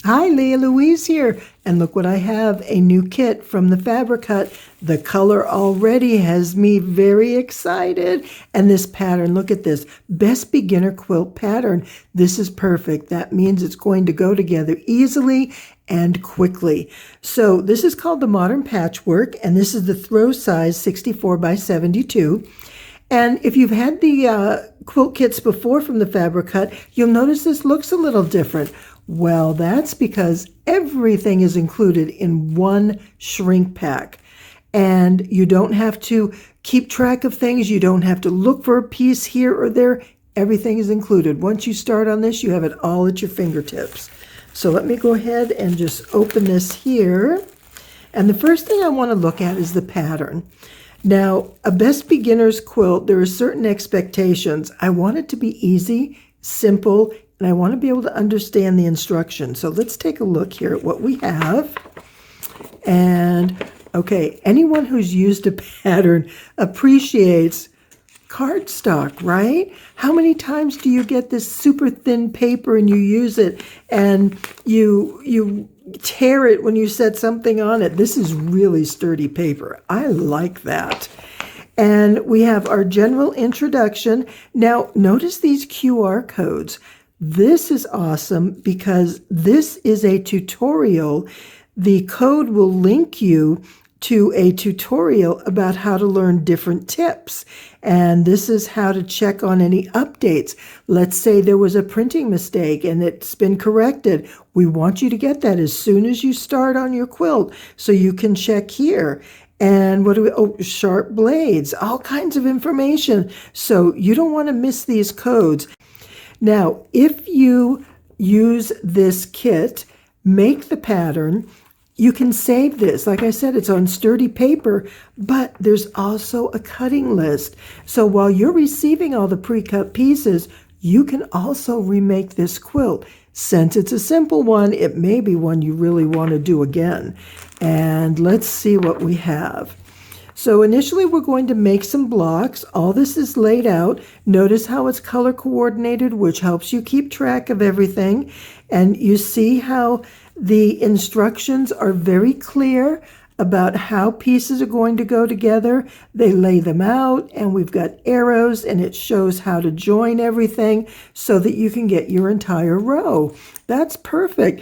Hi, Lea Louise here, and look what I have, a new kit from the Fabric Hut. The color already has me very excited, and this pattern, look at this, Best Beginner Quilt Pattern. This is perfect. That means it's going to go together easily and quickly. So this is called the Modern Patchwork, and this is the throw size 64 by 72. And if you've had the quilt kits before from the Fabric Hut, you'll notice this looks a little different. Well, that's because everything is included in one shrink pack. And you don't have to keep track of things. You don't have to look for a piece here or there. Everything is included. Once you start on this, you have it all at your fingertips. So let me go ahead and just open this here. And the first thing I want to look at is the pattern. Now, a best beginner's quilt, there are certain expectations. I want it to be easy, simple, and I want to be able to understand the instructions. So let's take a look here at what we have. And okay, anyone who's used a pattern appreciates cardstock, right? How many times do you get this super thin paper and you use it and you tear it when you set something on it? This is really sturdy paper. I like that. And we have our general introduction. Now, notice these QR codes. This is awesome because this is a tutorial. The code will link you to a tutorial about how to learn different tips. And this is how to check on any updates. Let's say there was a printing mistake and it's been corrected. We want you to get that as soon as you start on your quilt so you can check here. And what do we, oh, sharp blades, all kinds of information. So you don't want to miss these codes. Now, if you use this kit, make the pattern, you can save this. Like I said, it's on sturdy paper, but there's also a cutting list. So while you're receiving all the pre-cut pieces, you can also remake this quilt. Since it's a simple one, it may be one you really want to do again. And let's see what we have. So initially we're going to make some blocks. All this is laid out. Notice how it's color coordinated, which helps you keep track of everything. And you see how the instructions are very clear about how pieces are going to go together. They lay them out, and we've got arrows, and it shows how to join everything so that you can get your entire row. That's perfect.